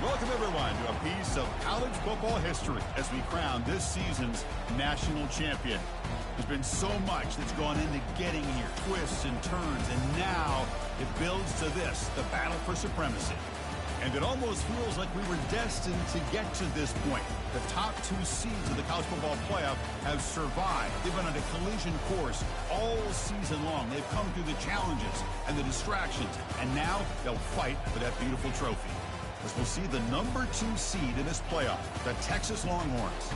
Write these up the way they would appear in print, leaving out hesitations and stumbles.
Welcome, everyone, to a piece of college football history as we crown this season's national champion. There's been so much that's gone into getting here, twists and turns, and now it builds to this, the battle for supremacy. And it almost feels like we were destined to get to this point. The top two seeds of the college football playoff have survived. They've been on a collision course all season long. They've come through the challenges and the distractions, and now they'll fight for that beautiful trophy. As we'll see the number 2 seed in this playoff, the Texas Longhorns,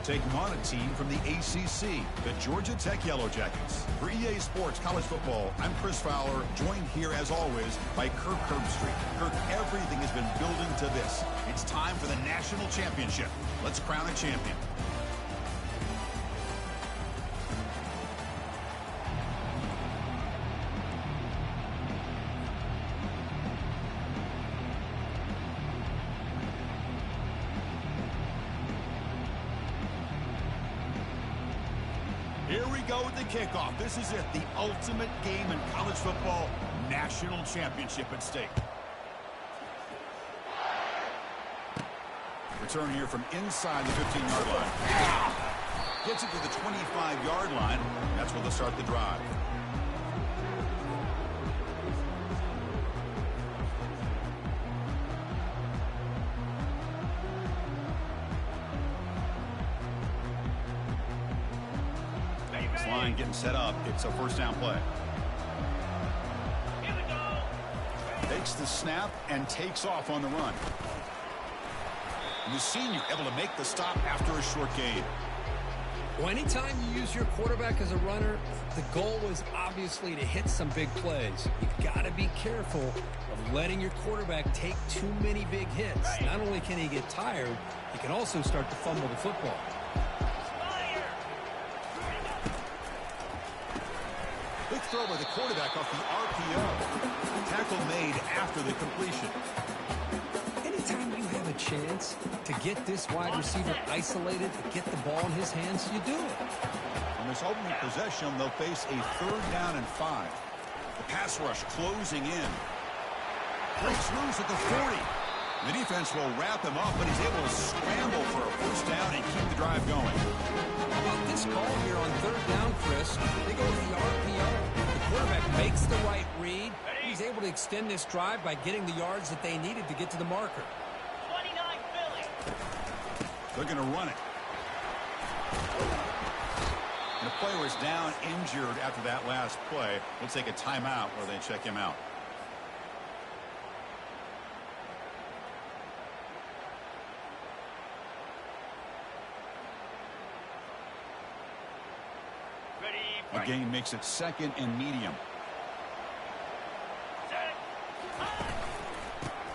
taking on a team from the ACC, the Georgia Tech Yellow Jackets. For EA Sports College Football, I'm Chris Fowler, joined here as always by Kirk Herbstreit. Kirk, everything has been building to this. It's time for the national championship. Let's crown a champion. Here we go with the kickoff. This is it, the ultimate game in college football, national championship at stake. Return here from inside the 15-yard line. Gets it to the 25-yard line. That's where they'll start the drive. Line getting set up. It's a first down play. Here we go. Takes the snap and takes off on the run. And the senior able to make the stop after a short gain. Well, anytime you use your quarterback as a runner, the goal is obviously to hit some big plays. You've got to be careful of letting your quarterback take too many big hits. Not only can he get tired, he can also start to fumble the football. Big throw by the quarterback off the RPO. Tackle made after the completion. Anytime you have a chance to get this wide receiver isolated, to get the ball in his hands, you do it. On this opening possession, they'll face a 3rd down and 5. The pass rush closing in. Breaks loose at the 40. The defense will wrap him up, but he's able to scramble for a first down and keep the drive going. How about this call here on 3rd down, Chris? They go with the RPO. The quarterback makes the right read. He's able to extend this drive by getting the yards that they needed to get to the marker. 29 Philly. They're going to run it. And the player is down injured after that last play. We'll take a timeout where they check him out. The game makes it 2nd and medium.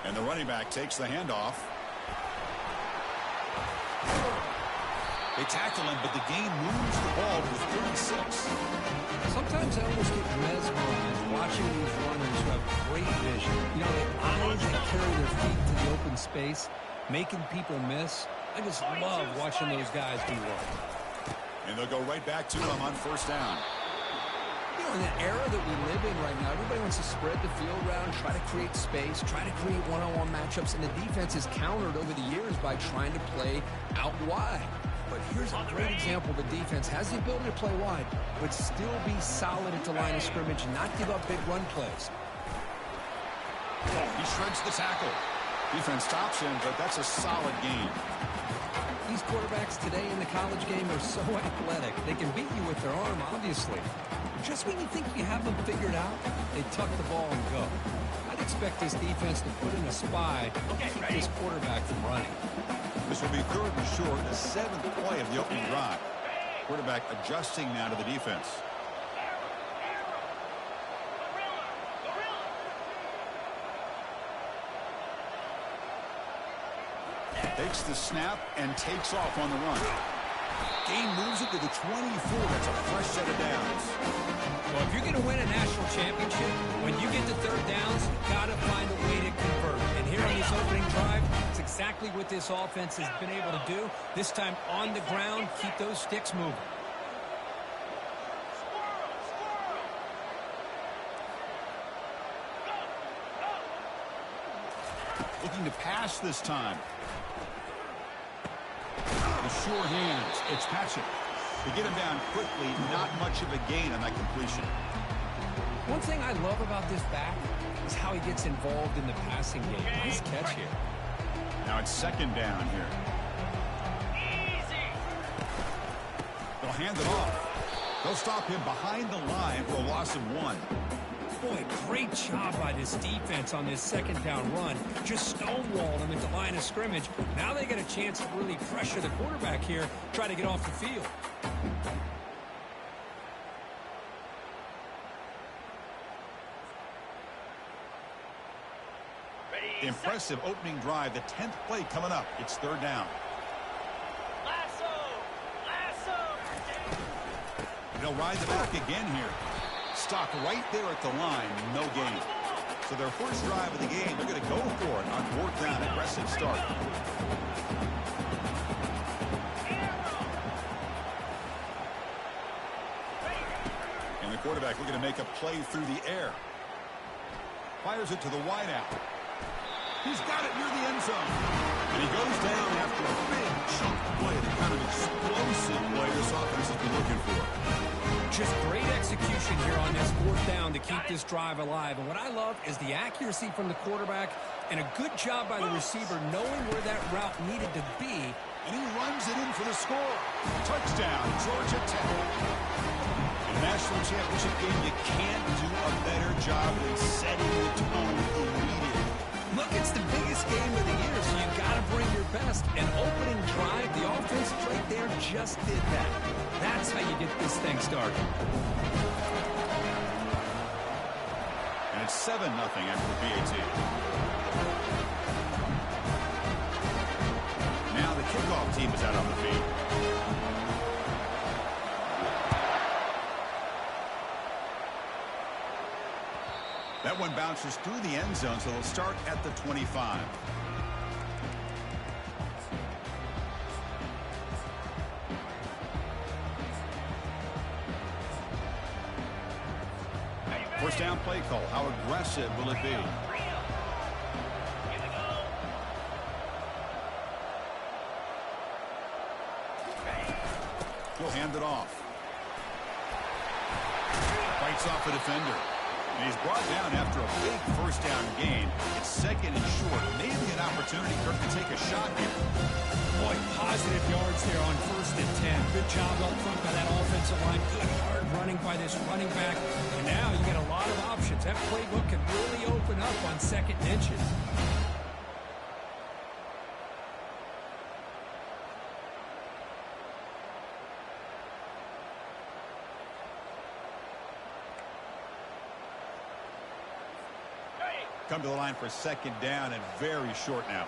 And the running back takes the handoff. They tackle him, but the game moves the ball to the 36. Sometimes I almost get mesmerized watching these runners who have great vision. You know, the eyes that carry their feet to the open space, making people miss. I just love watching those guys do work. And they'll go right back to him on 1st down. You know, in the era that we live in right now, everybody wants to spread the field around, try to create space, try to create one-on-one matchups, and the defense is countered over the years by trying to play out wide. But here's a great example. The defense has the ability to play wide, but still be solid at the line of scrimmage and not give up big run plays. He shreds the tackle. Defense stops him, but that's a solid gain. These quarterbacks today in the college game are so athletic. They can beat you with their arm, obviously. Just when you think you have them figured out, they tuck the ball and go. I'd expect this defense to put in a spy to keep this quarterback from running. This will be 3rd and short, the 7th play of the opening drive. Quarterback adjusting now to the defense. Takes the snap and takes off on the run. Gain moves it to the 24. That's a fresh set of downs. Well, if you're going to win a national championship, when you get to 3rd downs, you've got to find a way to convert. And here on this opening drive, it's exactly what this offense has been able to do. This time on the ground, keep those sticks moving. Looking to pass this time. The sure hands. It's Patchett. To get him down quickly, not much of a gain on that completion. One thing I love about this back is how he gets involved in the passing game. Nice catch here. Now it's second down here. Easy. They'll hand it off. They'll stop him behind the line for a loss of 1. Boy, great job by this defense on this second down run. Just stonewalled him at the line of scrimmage. Now they get a chance to really pressure the quarterback here, try to get off the field. Ready, Impressive opening drive. The 10th play coming up. It's third down. Lasso. Lasso. They'll ride the back again here. Stopped right there at the line. No gain. So their first drive of the game, they're going to go for it on fourth down. Aggressive start. And the quarterback looking to make a play through the air. Fires it to the wideout. He's got it near the end zone. And he goes down after a big chunk play. The kind of explosive play this offense has been looking for. Just great execution here on this fourth down to keep this drive alive. And what I love is the accuracy from the quarterback and a good job by the receiver knowing where that route needed to be. And he runs it in for the score. Touchdown, Georgia Tech. In a national championship game, you can't do a better job than setting the tone immediately. Look, it's the biggest game of the year, so you've got to bring your best. An opening drive, the offense right there just did that. That's how you get this thing started. And it's 7-0 after PAT. Now the kickoff team is out on the field. That one bounces through the end zone, so they'll start at the 25. First down play call. How aggressive will it be? He'll hand it off. Fights off a defender. And he's brought down after a big first down gain. It's second and short. Maybe an opportunity for him to take a shot here. Boy, positive yards there on 1st and 10. Good job up front by that offensive line. Good hard running by this running back. And now you get a lot of options. That playbook can really open up on second and inches. Come to the line for second down and very short now.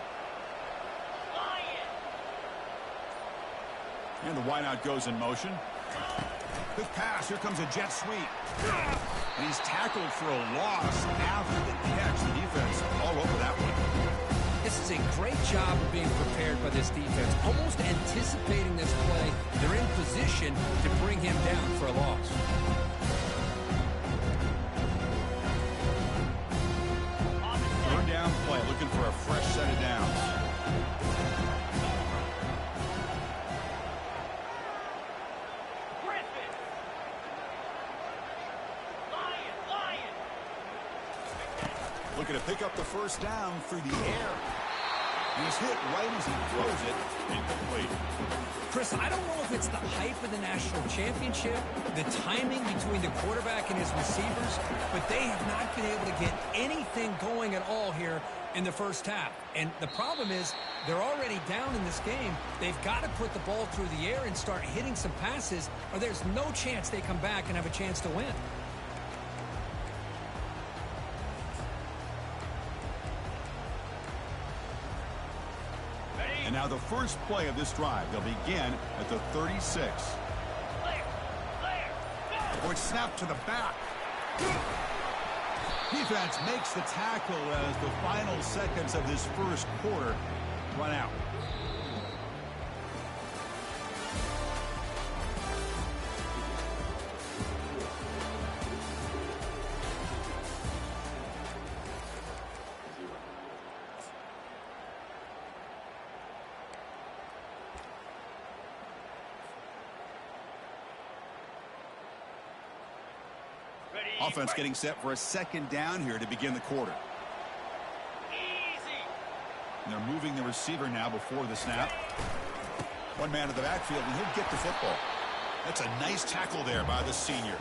And the wideout goes in motion. Quick pass. Here comes a jet sweep. And he's tackled for a loss after the catch. The defense all over that one. This is a great job of being prepared by this defense. Almost anticipating this play. They're in position to bring him down for a loss. Third down play. Looking for a fresh set of downs. Looking to pick up the first down through the air. He's hit right as he throws it. Incomplete. Chris, I don't know if it's the hype of the national championship, the timing between the quarterback and his receivers, but they have not been able to get anything going at all here in the first half. And the problem is they're already down in this game. They've got to put the ball through the air and start hitting some passes, or there's no chance they come back and have a chance to win. And now the first play of this drive. They'll begin at the 36. Oh, it's snapped to the back. Defense makes the tackle as the final seconds of this first quarter run out. Offense getting set for a second down here to begin the quarter. Easy. And they're moving the receiver now before the snap. One man to the backfield, and he'll get the football. That's a nice tackle there by the senior.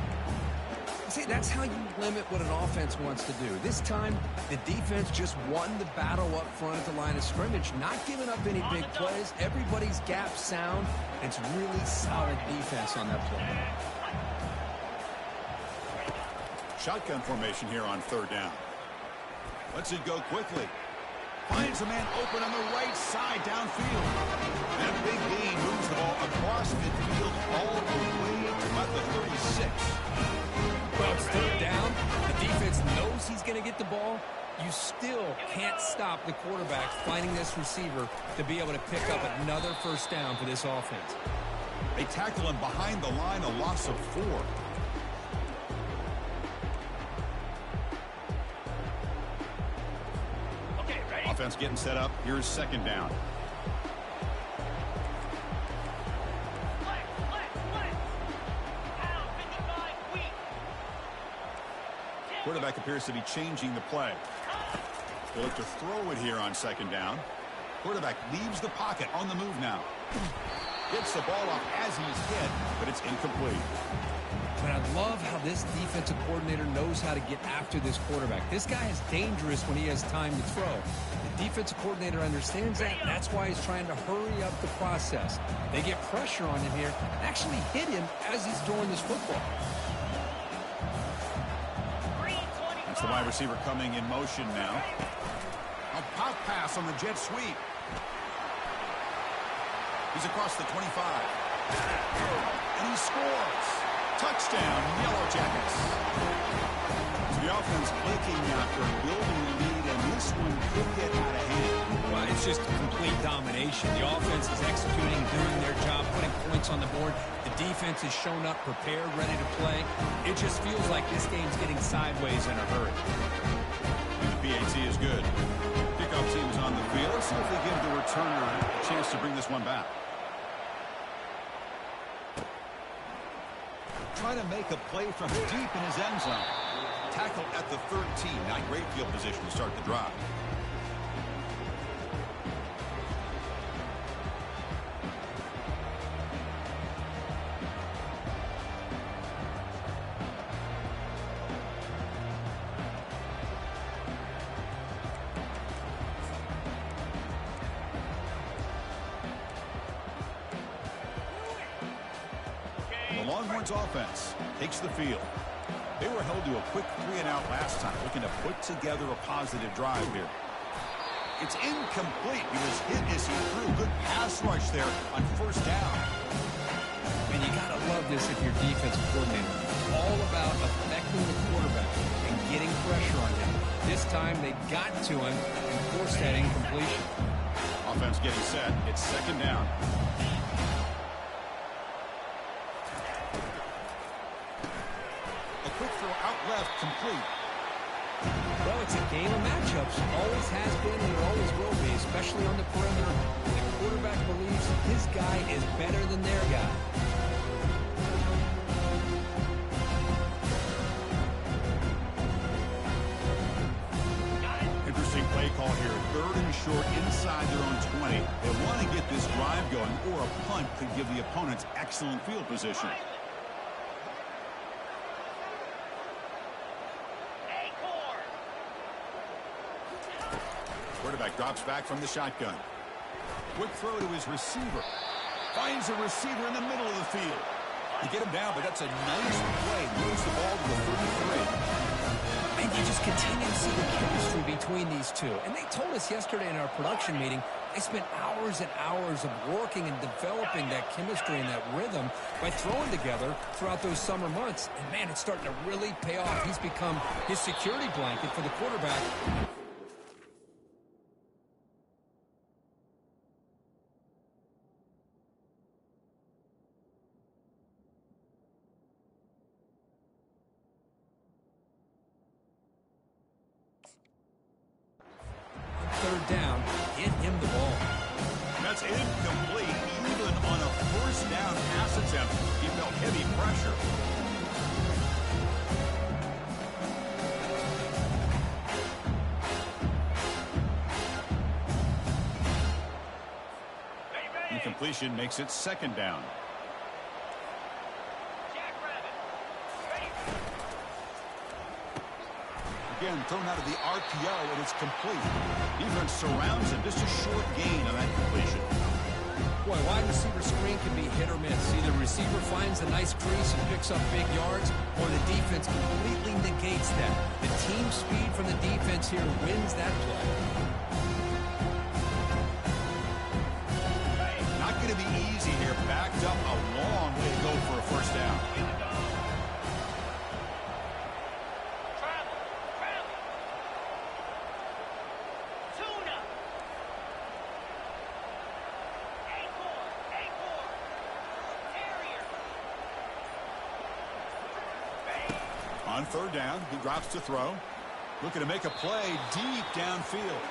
See, that's how you limit what an offense wants to do. This time, the defense just won the battle up front at the line of scrimmage, not giving up any big plays. Everybody's gap sound. It's really solid defense on that play. Shotgun formation here on third down. Lets it go quickly. Finds a man open on the right side downfield. That big gain moves the ball across midfield all the way to about the 36. Well, it's third down. The defense knows he's going to get the ball. You still can't stop the quarterback finding this receiver to be able to pick up another first down for this offense. They tackle him behind the line, a loss of 4. Okay, ready? Offense getting set up. Here's second down. Quarterback appears to be changing the play. They'll look to throw it here on second down. Quarterback leaves the pocket on the move now. Gets the ball off as he's hit, but it's incomplete. But I love how this defensive coordinator knows how to get after this quarterback. This guy is dangerous when he has time to throw. The defensive coordinator understands that. That's why he's trying to hurry up the process. They get pressure on him here and actually hit him as he's throwing this football. That's the wide receiver coming in motion now. A pop pass on the jet sweep. He's across the 25. And he scores. Touchdown, Yellow Jackets. So the offense blinking after building the lead, and this one could get out of hand. Well, it's just complete domination. The offense is executing, doing their job, putting points on the board. The defense has shown up, prepared, ready to play. It just feels like this game's getting sideways in a hurry. And the PAT is good. Kickoff team is on the field. Let's see if they give the returner a chance to bring this one back. Trying to make a play from deep in his end zone. Tackle at the 13. Not great field position to start the drive. Longhorns offense takes the field. They were held to a quick 3-and-out last time, looking to put together a positive drive here. It's incomplete. He was hit as he threw. Good pass rush there on first down. And you got to love this if you're defensive coordinator. All about affecting the quarterback and getting pressure on him. This time they got to him and forced that incompletion. Offense getting set. It's second down. Quick throw out left, complete. Well, it's a game of matchups. Always has been and it always will be, especially on the perimeter. The quarterback believes his guy is better than their guy. Interesting play call here. Third and short inside their own 20. They want to get this drive going, or a punt could give the opponents excellent field position. Quarterback drops back from the shotgun. Quick throw to his receiver. Finds a receiver in the middle of the field. They get him down, but that's a nice play. Moves the ball to the 33. And you just continue to see the chemistry between these two. And they told us yesterday in our production meeting, they spent hours and hours of working and developing that chemistry and that rhythm by throwing together throughout those summer months. And, man, it's starting to really pay off. He's become his security blanket for the quarterback. Third down, get him the ball. That's incomplete. Even on a first down pass attempt, he felt heavy pressure. completion makes it second down. Jackrabbit. Ready. Again, thrown out of the RPO, and it's complete. Defense surrounds him. Just a short gain on that completion. Boy, wide receiver screen can be hit or miss. Either receiver finds a nice crease and picks up big yards, or the defense completely negates that. The team speed from the defense here wins that play. Not going to be easy here. Backed up a long way to go for a first down. Travel. Travel. Tuna. Acorn. Acorn. Terrier. Ready. On third down, he drops to throw. Looking to make a play deep downfield.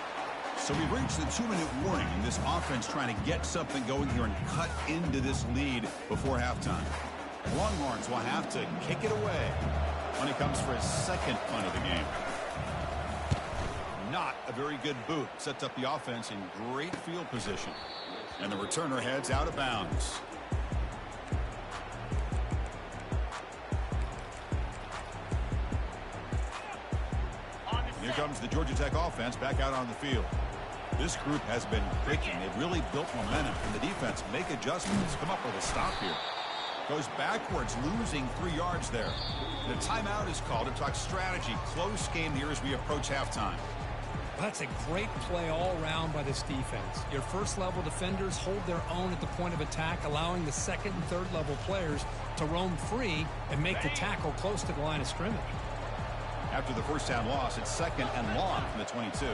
So we've reached the 2-minute warning, and this offense trying to get something going here and cut into this lead before halftime. Longhorns will have to kick it away when he comes for his second punt of the game. Not a very good boot. Sets up the offense in great field position. And the returner heads out of bounds. On the Here set. comes the Georgia Tech offense back out on the field. This group has been clicking. They've really built momentum. And the defense make adjustments. Come up with a stop here. Goes backwards, losing 3 yards there. The timeout is called to talk strategy. Close game here as we approach halftime. That's a great play all around by this defense. Your first-level defenders hold their own at the point of attack, allowing the second and third-level players to roam free and make the tackle close to the line of scrimmage. After the first down loss, it's second and long from the 22.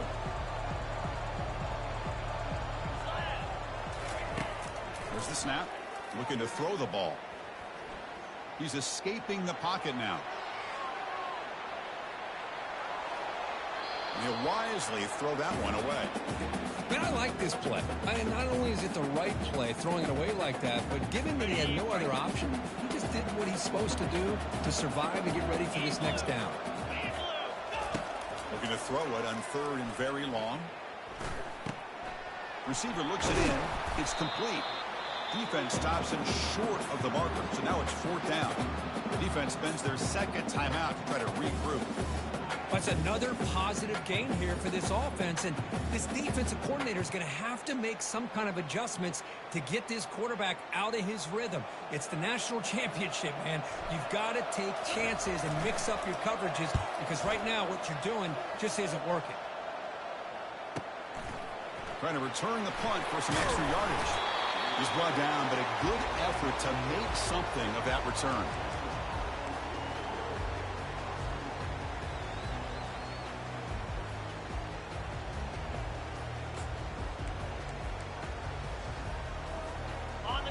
There's the snap. Looking to throw the ball. He's escaping the pocket now. He'll wisely throw that one away. Man, I like this play. Not only is it the right play, throwing it away like that, but given that he had no other option, he just did what he's supposed to do to survive and get ready for this next down. Looking to throw it on third and very long. Receiver looks it in. It's complete. Defense stops him short of the marker, so now it's fourth down. The defense spends their second timeout to try to regroup. That's another positive gain here for this offense, and this defensive coordinator is going to have to make some kind of adjustments to get this quarterback out of his rhythm. It's the national championship, man. You've got to take chances and mix up your coverages, because right now what you're doing just isn't working. Trying to return the punt for some extra yardage. He's brought down, but a good effort to make something of that return.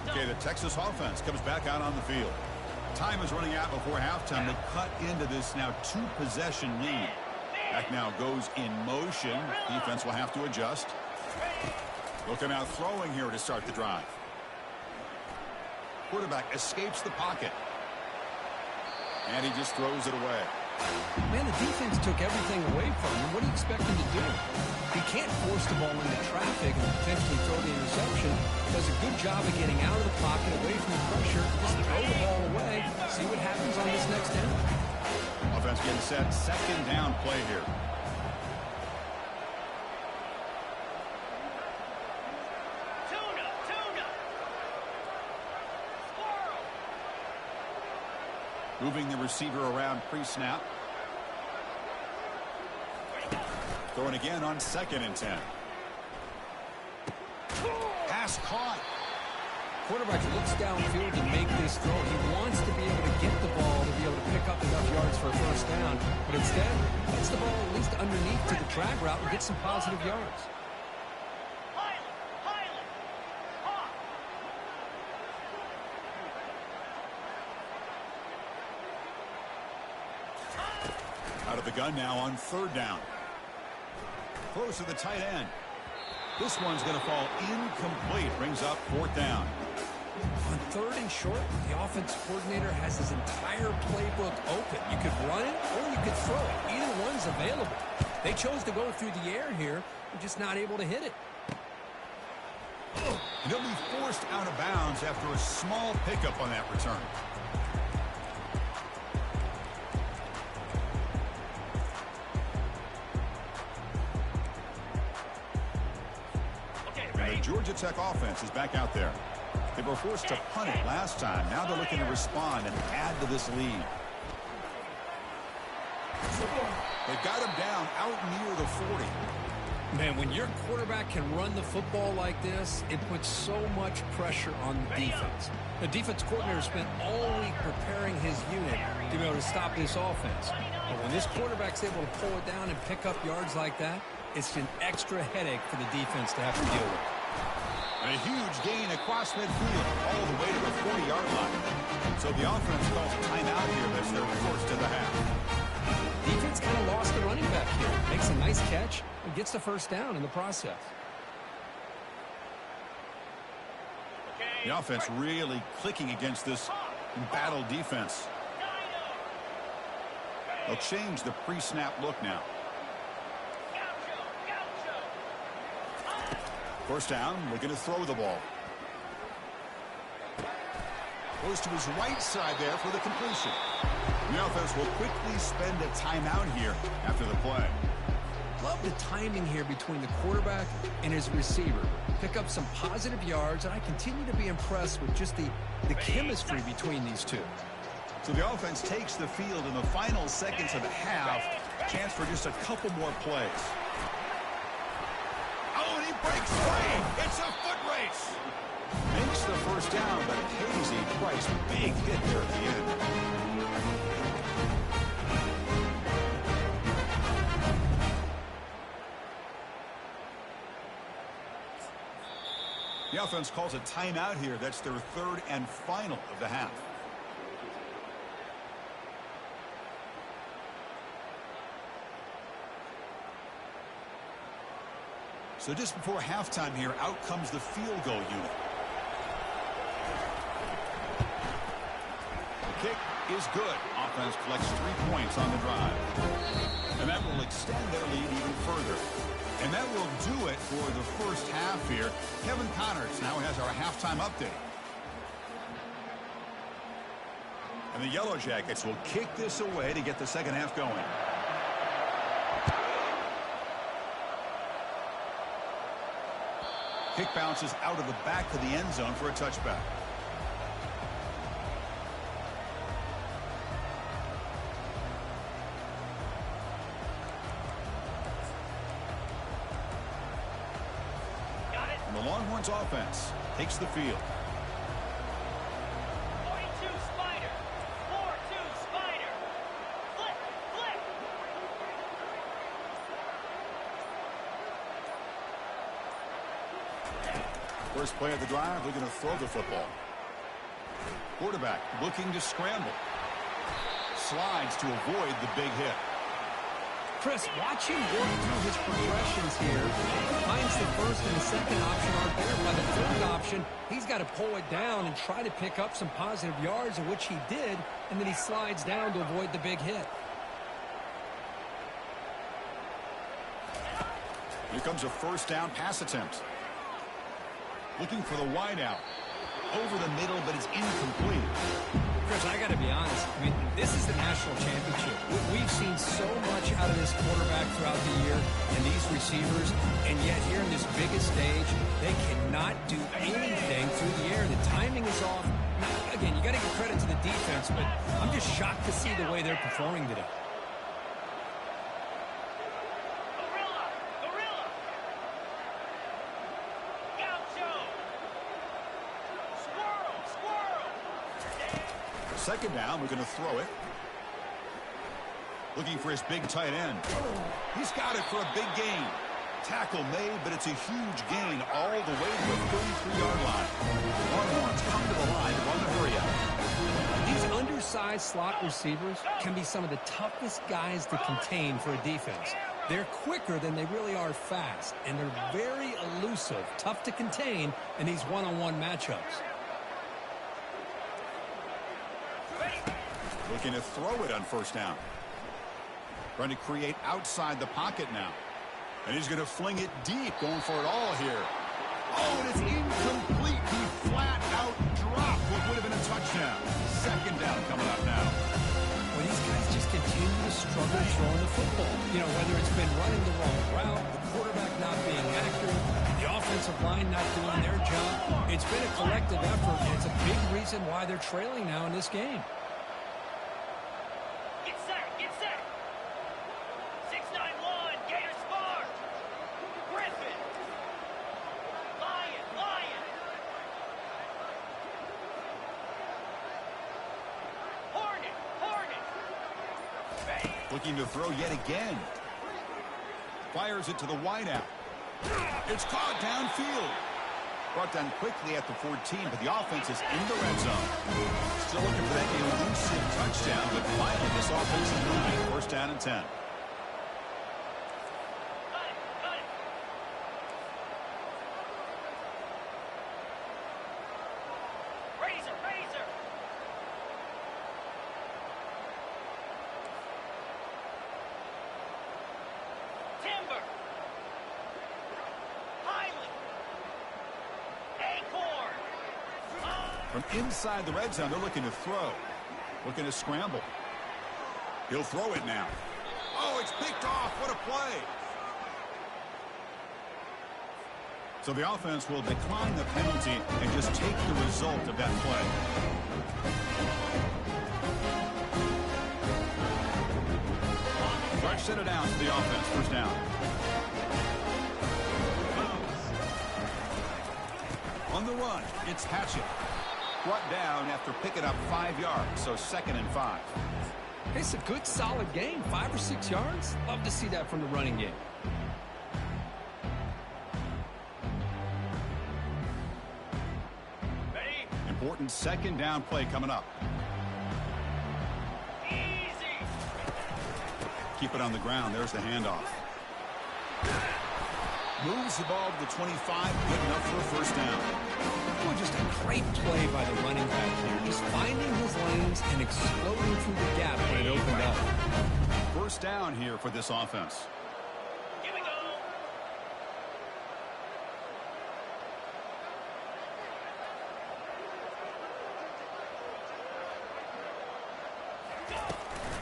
Okay, the Texas offense comes back out on the field. Time is running out before halftime to cut into this now 2-possession lead. Back now goes in motion. Defense will have to adjust. Looking out throwing here to start the drive. Quarterback escapes the pocket. And he just throws it away. Man, the defense took everything away from him. What do you expect him to do? He can't force the ball into traffic and potentially throw the interception. Does a good job of getting out of the pocket, away from the pressure. Just throw the ball away. See what happens on this next down. Offense getting set. Second down play here. Tuna. Tuna. Squirrel. Moving the receiver around pre-snap. Throwing again on second and 10. Pass caught. Quarterback looks downfield to make this throw. He wants to be able to get the ball to be able to pick up enough yards for a first down. But instead, gets the ball at least underneath to the drag route and gets some positive yards. Highland. Hawk. Out of the gun now on third down. Throws to the tight end. This one's going to fall incomplete. Brings up fourth down. On third and short, the offense coordinator has his entire playbook open. You could run it or you could throw it. Either one's available. They chose to go through the air here. They're just not able to hit it. And he'll be forced out of bounds after a small pickup on that return. And the Georgia Tech offense is back out there. They were forced to punt it last time. Now they're looking to respond and add to this lead. They've got him down out near the 40. Man, when your quarterback can run the football like this, it puts so much pressure on the defense. The defense coordinator spent all week preparing his unit to be able to stop this offense. But when this quarterback's able to pull it down and pick up yards like that, it's an extra headache for the defense to have to deal with. And a huge gain across midfield all the way to the 40-yard line. So the offense calls a timeout here as they're forced to the half. Defense kind of lost the running back here. Makes a nice catch and gets the first down in the process. The offense really clicking against this embattled defense. They'll change the pre-snap look now. First down, looking to throw the ball. Goes to his right side there for the completion. The offense will quickly spend a timeout here after the play. Love the timing here between the quarterback and his receiver. Pick up some positive yards, and I continue to be impressed with just the chemistry between these two. So the offense takes the field in the final seconds of the half. Chance for just a couple more plays. Oh, and he breaks free. It's a foot race. Makes the first down, but pays a price. Big hit there at the end. The offense calls a timeout here. That's their third and final of the half. So just before halftime here, out comes the field goal unit. The kick is good. Offense collects 3 points on the drive. And that will extend their lead even further. And that will do it for the first half here. Kevin Connors now has our halftime update. And the Yellow Jackets will kick this away to get the second half going. Kick bounces out of the back of the end zone for a touchback. And the Longhorns offense takes the field. 42 Spider. 4-2 Spider. Flip, flip. First play of the drive, looking to throw the football. Quarterback looking to scramble. Slides to avoid the big hit. Chris, watch him work through his progressions here. Finds the first and the second option aren't there. By the third option, he's got to pull it down and try to pick up some positive yards, of which he did, and then he slides down to avoid the big hit. Here comes a first down pass attempt. Looking for the wideout. Over the middle, but it's incomplete. Chris, I got to be honest. I mean, this is the national championship. We've seen so much out of this quarterback throughout the year and these receivers, and yet here in this biggest stage, they cannot do anything through the air. The timing is off. Now, again, you got to give credit to the defense, but I'm just shocked to see the way they're performing today. Gorilla, gorilla. Gaucho. Squirrel, squirrel. Second down, we're going to throw it. Looking for his big tight end. He's got it for a big gain. Tackle made, but it's a huge gain all the way to the 33-yard line. Longhorns come to the line to run the hurry out. These undersized slot receivers can be some of the toughest guys to contain for a defense. They're quicker than they really are fast, and they're very elusive, tough to contain in these one-on-one matchups. Looking to throw it on first down. Trying to create outside the pocket now. And he's going to fling it deep, going for it all here. Oh, and it's incomplete. He flat out dropped what would have been a touchdown. Second down coming up now. Well, these guys just continue to struggle throwing the football. You know, whether it's been running the wrong route, the quarterback not being accurate, the offensive line not doing their job. It's been a collective effort, and it's a big reason why they're trailing now in this game. Get set, get set. 691, Gators Farm. Griffin. Lion, Lion. Hornet, Hornet. Ready. Looking to throw yet again. Fires it to the wideout. It's caught downfield. Brought down quickly at the 14, but the offense is in the red zone. Still looking for that elusive touchdown, but finally this offense is moving. First down and 10. Cut it, cut it. Razor, razor. Timber. Highland. Acorn. From inside the red zone, they're looking to throw. Looking to scramble. He'll throw it now. Oh, it's picked off. What a play. So the offense will decline the penalty and just take the result of that play. Rush set it down to the offense. First down. On the run, it's Hatchett. Brought down after picking up 5 yards, so 2nd and 5. It's a good, solid game. 5 or 6 yards. Love to see that from the running game. Ready? Important second down play coming up. Easy. Keep it on the ground. There's the handoff. Moves the ball to the 25. Good enough for a first down. Oh, just a great play by the running back here. Just finding his lanes and exploding through the gap when it opened up. First down here for this offense. Here we go.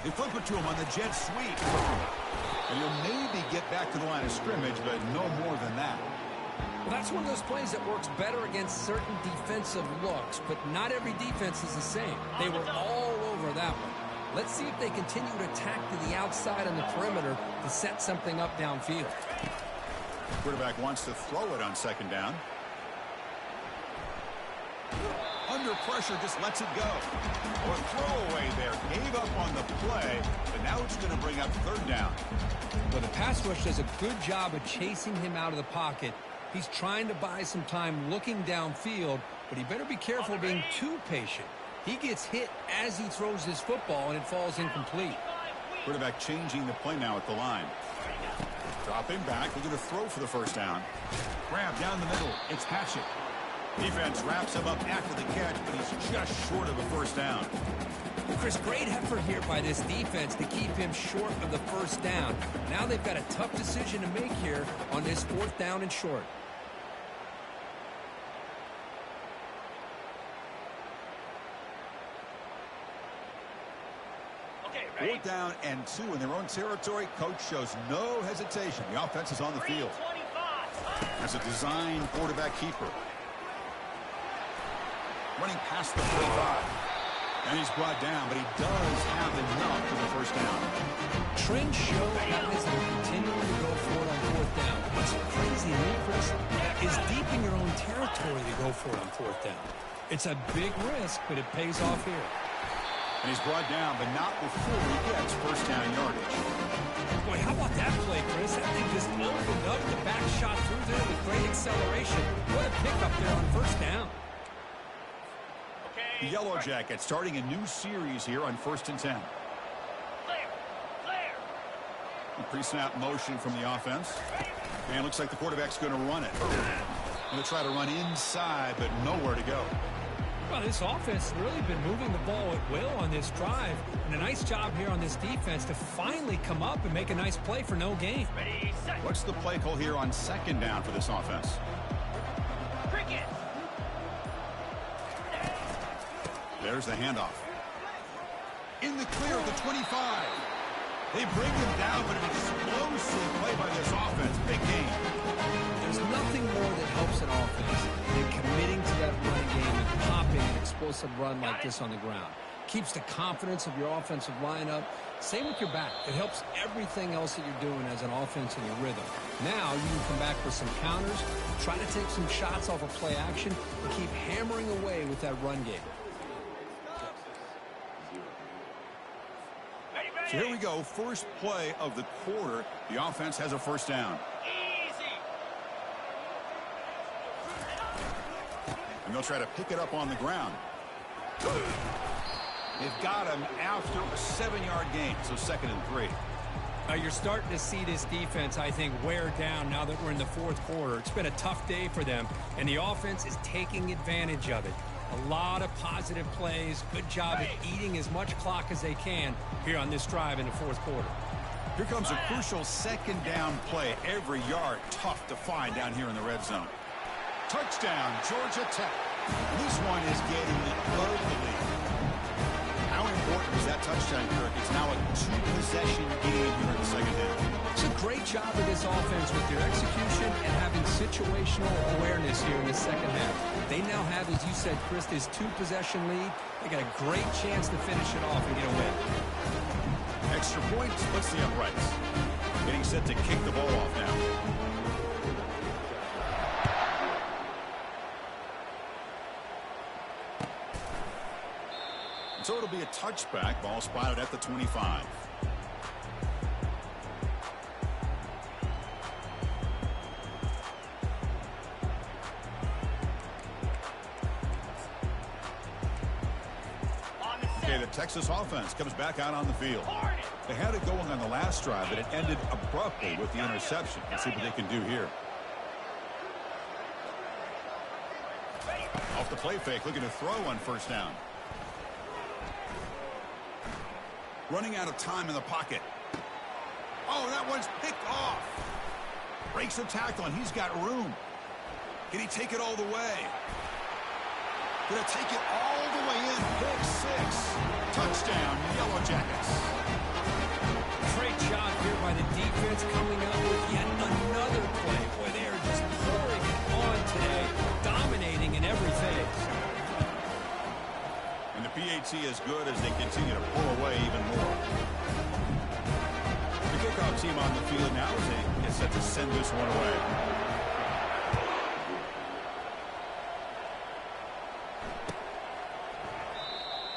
They flip it to him on the jet sweep. And he'll maybe get back to the line of scrimmage, but no more than that. Well, that's one of those plays that works better against certain defensive looks, but not every defense is the same. They were all over that one. Let's see if they continue to attack to the outside on the perimeter to set something up downfield. Quarterback wants to throw it on second down. Under pressure, just lets it go. Or throwaway there. Gave up on the play, but now it's going to bring up third down. Well, the pass rush does a good job of chasing him out of the pocket. He's trying to buy some time looking downfield, but he better be careful being too patient. He gets hit as he throws his football, and it falls incomplete. Quarterback changing the play now at the line. Dropping back, looking to throw for the first down. Grab down the middle. It's Hatchett. Defense wraps him up after the catch, but he's just short of a first down. Chris, great effort here by this defense to keep him short of the first down. Now they've got a tough decision to make here on this 4th down and short. Okay, ready? 4th down and 2 in their own territory. Coach shows no hesitation. The offense is on the field. 325. As a design quarterback keeper. Running past the 45. And he's brought down, but he does have enough for the first down. Trends show guys that are continuing to go for it on 4th down. What's crazy to me, Chris, is deep in your own territory to go for it on 4th down. It's a big risk, but it pays off here. And he's brought down, but not before he gets first down yardage. Boy, how about that play, Chris? That thing just opened up, the back shot through there with great acceleration. What a pickup there on first down. The Yellow Jackets starting a new series here on 1st and 10. Clear, clear. Pre-snap motion from the offense. And looks like the quarterback's going to run it. Going to try to run inside, but nowhere to go. Well, this offense has really been moving the ball at will on this drive. And a nice job here on this defense to finally come up and make a nice play for no gain. Ready, set. What's the play call here on second down for this offense? Cricket. There's the handoff. In the clear at the 25. They bring him down, but an explosive play by this offense. Big game. There's nothing more that helps an offense than committing to that running game and popping an explosive run like this on the ground. Keeps the confidence of your offensive lineup. Same with your back. It helps everything else that you're doing as an offense in your rhythm. Now you can come back with some counters, try to take some shots off of play action, and keep hammering away with that run game. So here we go, first play of the quarter. The offense has a first down. Easy. And they'll try to pick it up on the ground. They've got him after a 7-yard gain, so 2nd and 3. You're starting to see this defense, I think, wear down now that we're in the fourth quarter. It's been a tough day for them, and the offense is taking advantage of it. A lot of positive plays. Good job at eating as much clock as they can here on this drive in the fourth quarter. Here comes a crucial 2nd down play. Every yard tough to find down here in the red zone. Touchdown, Georgia Tech. This one is getting ugly. How important is that touchdown, Kirk? It's now a 2-possession game here in the 2nd half. It's a great job of this offense with their execution and having situational awareness here in the 2nd half. They now have, as you said, Chris, this 2-possession lead. They got a great chance to finish it off and get a win. Extra point splits the uprights. Getting set to kick the ball off now. So it'll be a touchback. Ball spotted at the 25. Okay, the Texas offense comes back out on the field. They had it going on the last drive, but it ended abruptly with the interception. Let's see what they can do here. Off the play fake, looking to throw on first down. Running out of time in the pocket. Oh, that one's picked off. Breaks a tackle, and he's got room. Can he take it all the way? Gonna take it all the way in. Pick 6. Touchdown, Yellow Jackets. Great job here by the defense coming up with yet another play. Boy, they are just pouring it on today, dominating in every phase. And the PAT is good as they continue to pull away even more. The kickoff team on the field now as they get set to send this one away.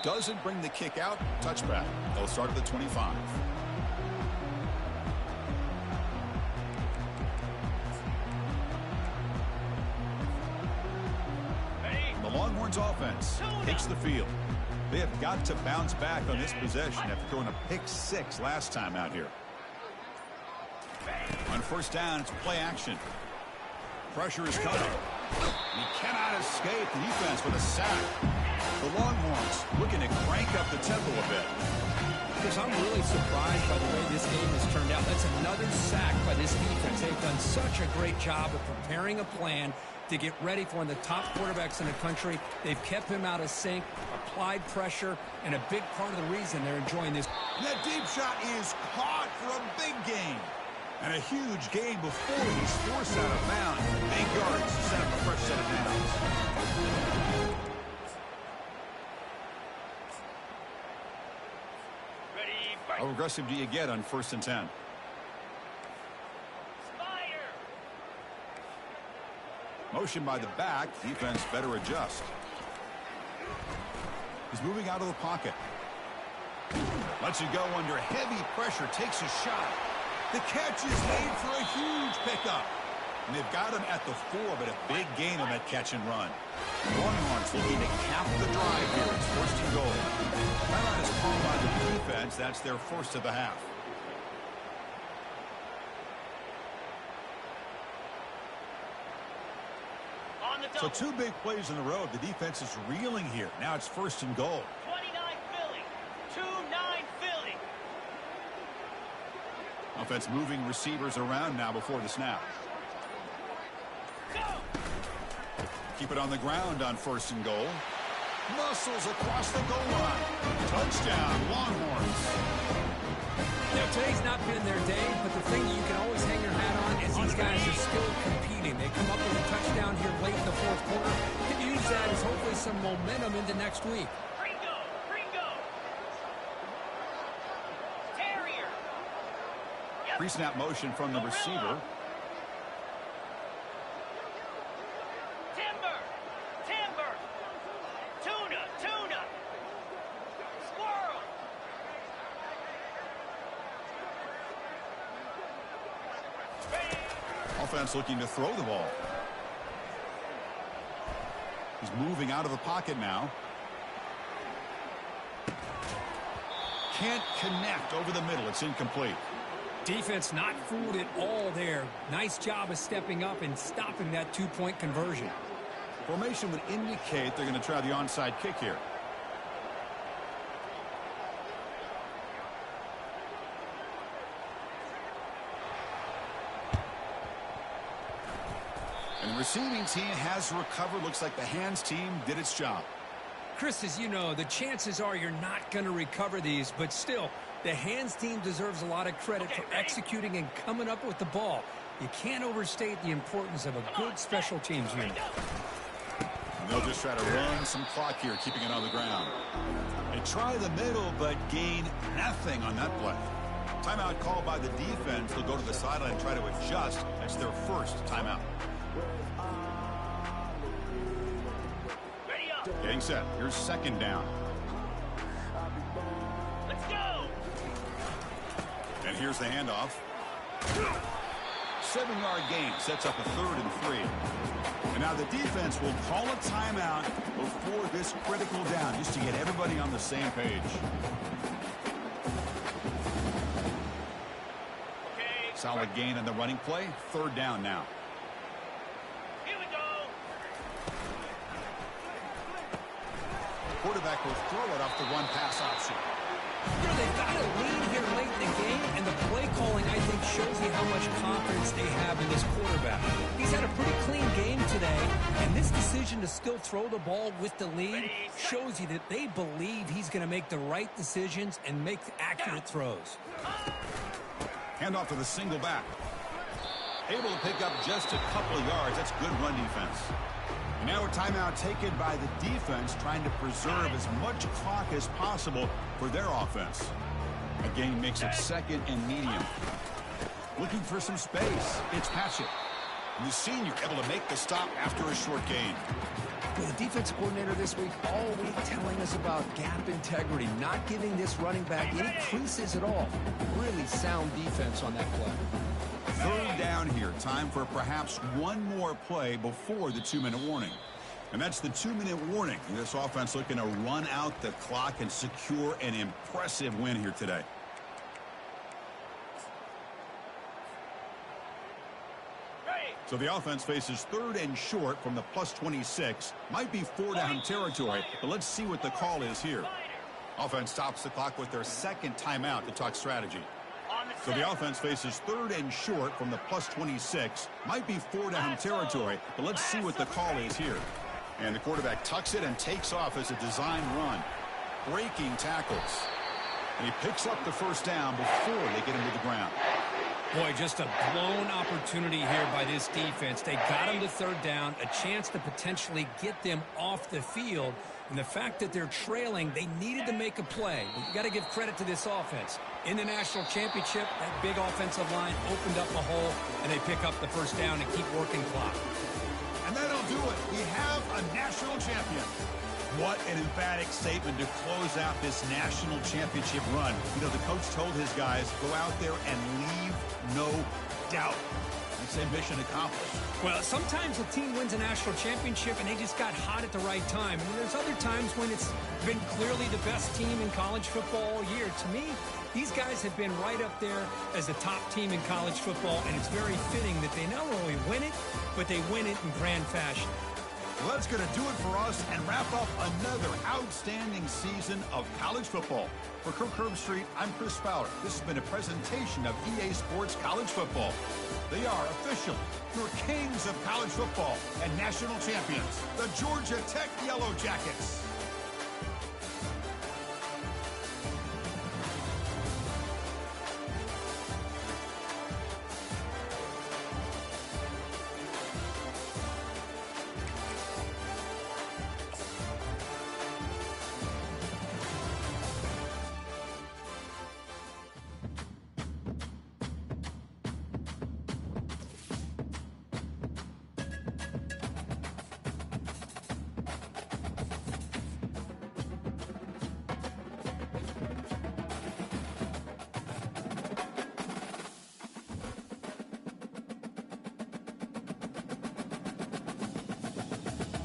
Doesn't bring the kick out. Touchback. They'll start at the 25. The Longhorns offense takes the field. They have got to bounce back on this possession after throwing a pick 6 last time out here. On first down, it's play action. Pressure is coming. And he cannot escape the defense with a sack. The Longhorns looking to crank up the tempo a bit. Because I'm really surprised by the way this game has turned out. That's another sack by this defense. They've done such a great job of preparing a plan to get ready for one of the top quarterbacks in the country. They've kept him out of sync, applied pressure, and a big part of the reason they're enjoying this. That deep shot is caught for a big gain. And a huge gain before he's forced out of bounds. 8 yards to set up a fresh set of downs. How aggressive do you get on 1st and 10? Motion by the back. Defense better adjust. He's moving out of the pocket. Lets it go under heavy pressure. Takes a shot. The catch is made for a huge pickup. And they've got him at the 4, but a big gain on that catch and run. Longhorns looking to cap the drive here. It's 1st and goal. Timeout is called by the defense. That's their first of the half. So 2 big plays in a row. The defense is reeling here. Now it's 1st and goal. 29 Philly. 2-9 Philly. Offense moving receivers around now before the snap. Go. Keep it on the ground on 1st and goal. Muscles across the goal line. Touchdown, Longhorns. Now, today's not been their day, but the thing you can always hang your hat on is these guys are still competing. They come up with a touchdown here late in the 4th quarter. You can use that as hopefully some momentum into next week. Ringo, Ringo. Terrier. Yep. Pre-snap motion from the receiver. Timber, Timber. Tuna, Tuna. Squirrel. Offense looking to throw the ball. He's moving out of the pocket now. Can't connect over the middle. It's incomplete. Defense not fooled at all there. Nice job of stepping up and stopping that 2-point conversion. Formation would indicate they're going to try the onside kick here. And the receiving team has recovered. Looks like the hands team did its job. Chris, as you know, the chances are you're not going to recover these, but still, the hands team deserves a lot of credit for executing and coming up with the ball. You can't overstate the importance of a good special teams unit. And they'll just try to run some clock here, keeping it on the ground. They try the middle, but gain nothing on that play. Timeout called by the defense. They'll go to the sideline and try to adjust. That's their first timeout. Ready up. Getting set. Here's 2nd down. Let's go. And here's the handoff. 7-yard gain sets up a 3rd and 3. And now the defense will call a timeout before this critical down, just to get everybody on the same page. Okay. Solid gain on the running play. 3rd down now. Here we go. Quarterback will throw it off the run pass option. You know, they've got a lead here late in the game, and the play calling, I think, shows you how much confidence they have in this quarterback. He's had a pretty clean game today, and this decision to still throw the ball with the lead shows you that they believe he's going to make the right decisions and make accurate throws. Handoff to the single back. Able to pick up just a couple of yards. That's good run defense. And now a timeout taken by the defense, trying to preserve as much clock as possible for their offense. A gain makes it 2nd and medium. Looking for some space. It's Patchett. And the senior able to make the stop after a short gain. Well, the defense coordinator this week all week telling us about gap integrity, not giving this running back any creases at all. Really sound defense on that play. 3rd down here. Time for perhaps one more play before the 2-minute warning. And that's the 2-minute warning. This offense looking to run out the clock and secure an impressive win here today. So the offense faces 3rd and short from the +26. Might be 4-down territory, but let's see what the call is here. Offense stops the clock with their 2nd timeout to talk strategy. So the offense faces 3rd and short from the +26. Might be 4-down territory, but let's see what the call is here. And the quarterback tucks it and takes off as a design run. Breaking tackles. And he picks up the 1st down before they get him to the ground. Boy, just a blown opportunity here by this defense. They got him to 3rd down, a chance to potentially get them off the field. And the fact that they're trailing, they needed to make a play. But you got to give credit to this offense. In the national championship, that big offensive line opened up a hole, and they pick up the 1st down and keep working clock. And that'll do it. We have a national champion. What an emphatic statement to close out this national championship run. You know, the coach told his guys, go out there and leave no doubt. That's a mission accomplished. Well, sometimes a team wins a national championship and they just got hot at the right time. And there's other times when it's been clearly the best team in college football all year. To me, these guys have been right up there as the top team in college football, and it's very fitting that they not only win it, but they win it in grand fashion. Well, that's going to do it for us and wrap up another outstanding season of college football. For Kirk Herbstreit, I'm Chris Fowler. This has been a presentation of EA Sports College Football. They are official, your kings of college football and national champions, the Georgia Tech Yellow Jackets.